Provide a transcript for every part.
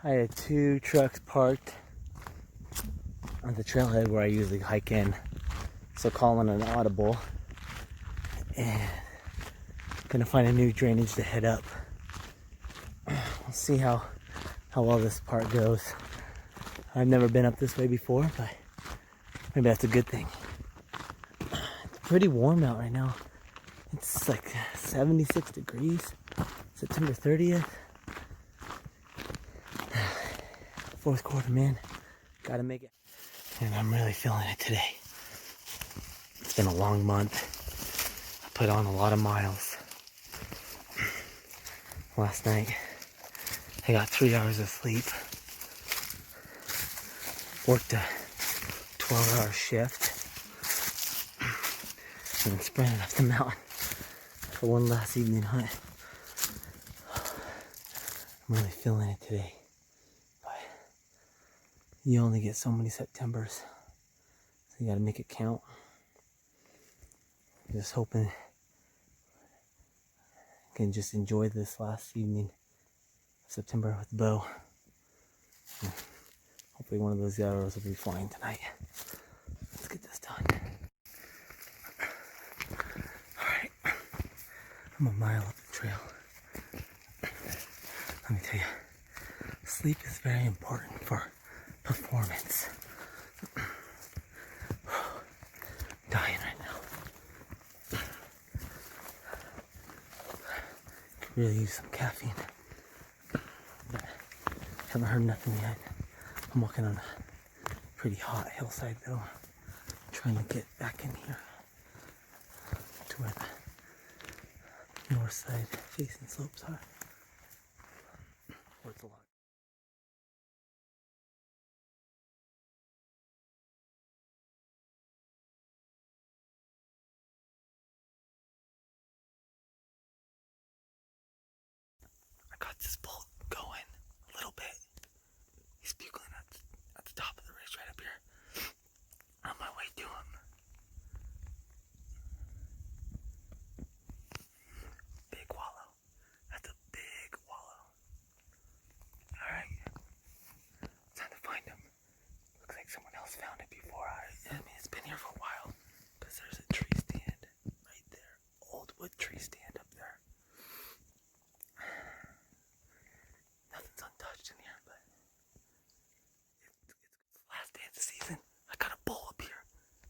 I had 2 trucks parked on the trailhead where I usually hike in. So calling an audible and gonna find a new drainage to head up. We'll see how well this part goes. I've never been up this way before, but maybe that's a good thing. It's pretty warm out right now. It's like 76 degrees. September 30th. 4th quarter, man. Gotta make it. And I'm really feeling it today. It's been a long month. I put on a lot of miles. Last night, I got 3 hours of sleep. Worked a 12-hour shift. And sprinted up the mountain for one last evening hunt. I'm really feeling it today. But you only get so many Septembers. So you gotta make it count. I'm just hoping I can just enjoy this last evening of September with the bow. And hopefully one of those arrows will be flying tonight. Let's get this done. Alright. I'm a mile up the trail. Let me tell you, sleep is very important for performance. Dying right now. Could really use some caffeine. But haven't heard nothing yet. I'm walking on a pretty hot hillside though. Trying to get back in here to where the north side facing slopes are. Where it's a lot. I got this bull going a little bit. He's bugling at the top of the ridge right up here. On my way to him. Big wallow. That's a big wallow. Alright. Time to find him. Looks like someone else found it before I mean, it's been here for a while. Because there's a tree stand right there. Old wood tree stand up there. Nothing's untouched in here, but it's the last day of the season. I got a bull up here.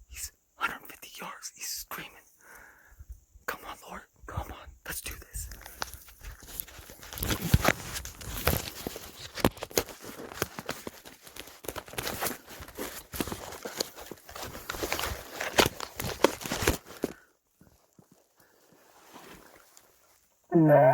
He's 150 yards. He's screaming. Come on, Lord. Come on. Let's do this. No.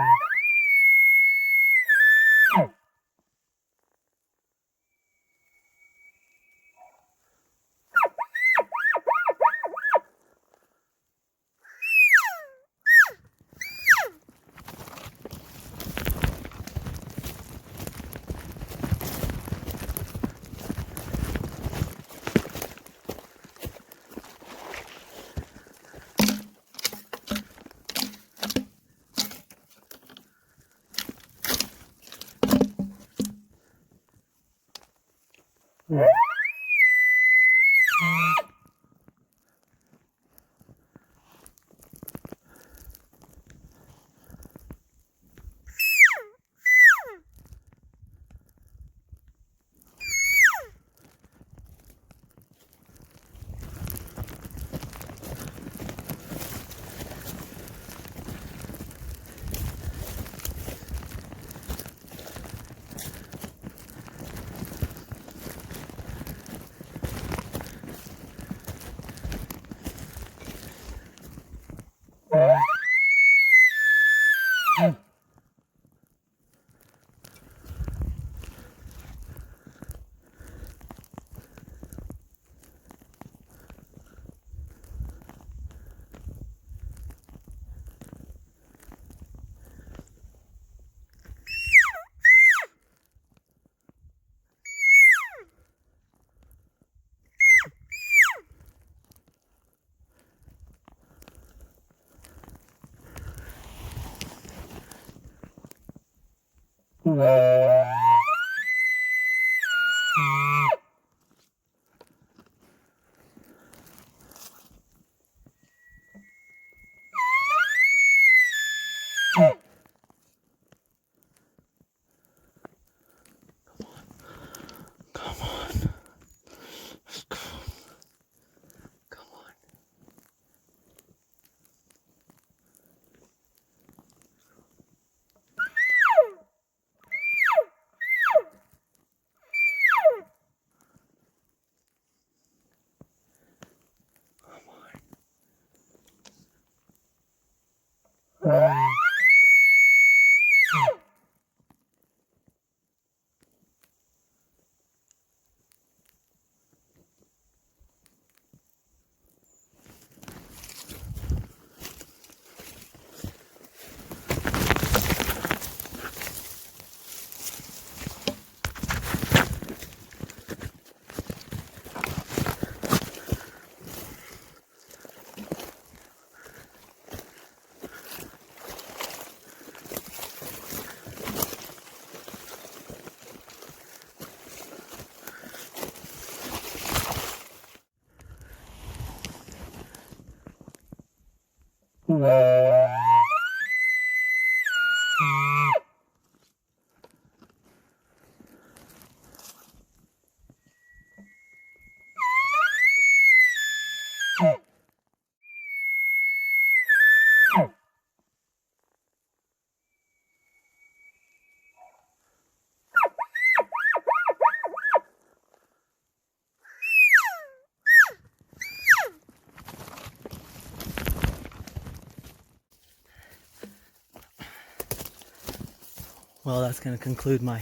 Well, that's going to conclude my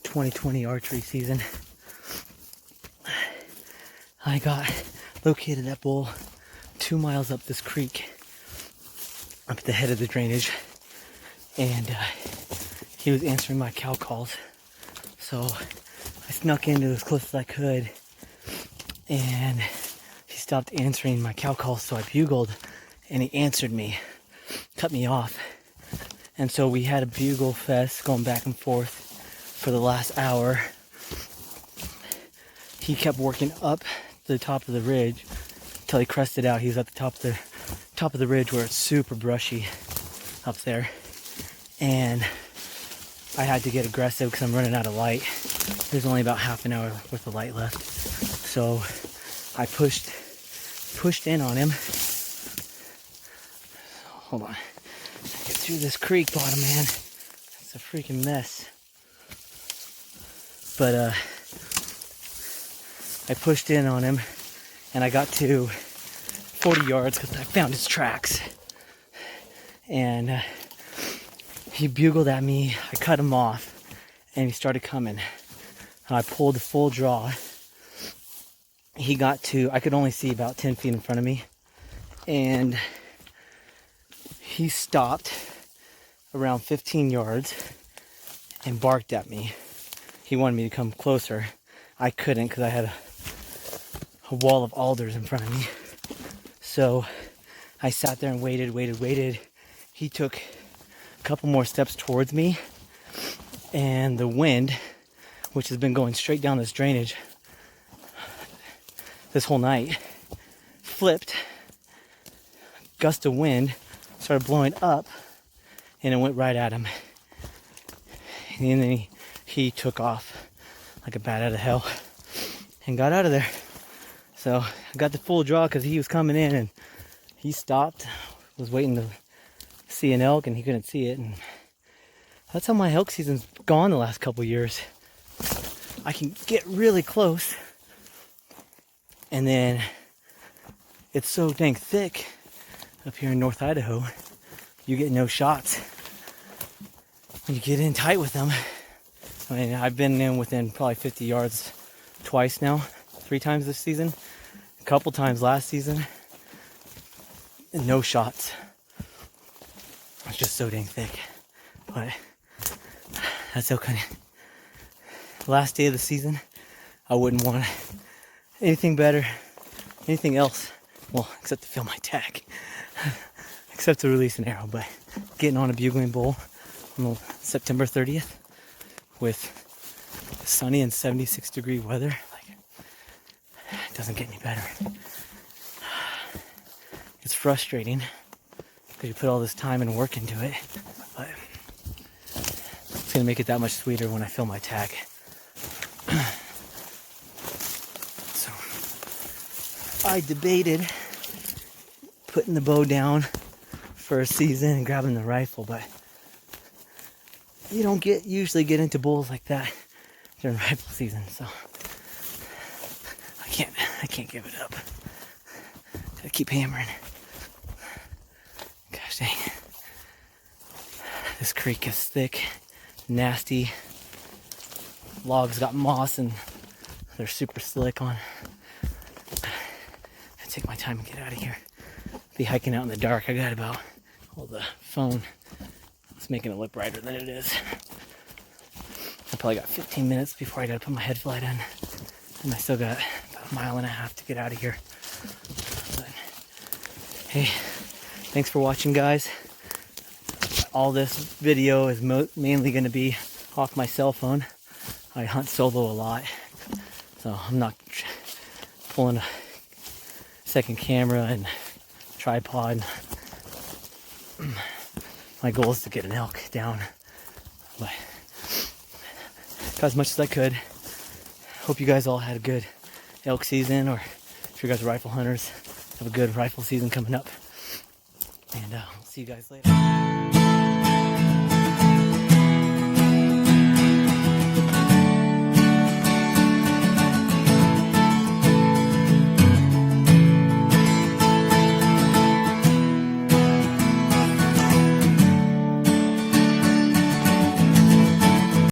2020 archery season. I got located that bull 2 miles up this creek, up at the head of the drainage, and he was answering my cow calls. So I snuck into as close as I could, and he stopped answering my cow calls, so I bugled, and he answered me, cut me off. And so we had a bugle fest going back and forth for the last hour. He kept working up to the top of the ridge until he crested out. He was at the top of the ridge where it's super brushy up there. And I had to get aggressive because I'm running out of light. There's only about half an hour worth of light left. So I pushed in on him. Hold on. Get through this creek bottom, man. It's a freaking mess. But I pushed in on him, and I got to 40 yards because I found his tracks. And he bugled at me. I cut him off, and he started coming. And I pulled the full draw. He got to, I could only see about 10 feet in front of me. And he stopped around 15 yards and barked at me. He wanted me to come closer. I couldn't because I had a wall of alders in front of me. So I sat there and waited. He took a couple more steps towards me, and the wind, which has been going straight down this drainage this whole night, flipped. Gust of wind started blowing up, and it went right at him. And then he took off like a bat out of hell and got out of there. So I got the full draw because he was coming in, and he stopped, was waiting to see an elk, and he couldn't see it. And that's how my elk season's gone the last couple years. I can get really close, and then it's so dang thick up here in North Idaho, you get no shots. When you get in tight with them, I mean, I've been in within probably 50 yards twice now, 3 times this season, a couple times last season, and no shots. It's just so dang thick. But that's okay. Last day of the season, I wouldn't want anything better, anything else, well, except to fill my tag. Except to release an arrow, but getting on a bugling bull on September 30th with sunny and 76-degree weather, like, it doesn't get any better. It's frustrating because you put all this time and work into it, but it's gonna make it that much sweeter when I fill my tag. So I debated putting the bow down for a season and grabbing the rifle, but you don't usually get into bulls like that during rifle season, so I can't give it up. Gotta keep hammering. Gosh dang. This creek is thick, nasty. Logs got moss and they're super slick on. I take my time and get out of here. Be hiking out in the dark. I got about, well, the phone, it's making it look brighter than it is. I probably got 15 minutes before I gotta put my headlight in, and I still got about 1.5 miles to get out of here. But hey, thanks for watching, guys. All this video is mainly going to be off my cell phone. I hunt solo a lot, so I'm not pulling a second camera and tripod. my goal is to get an elk down, but got as much as I could. Hope you guys all had a good elk season, or if you guys are rifle hunters, have a good rifle season coming up. And we'll see you guys later.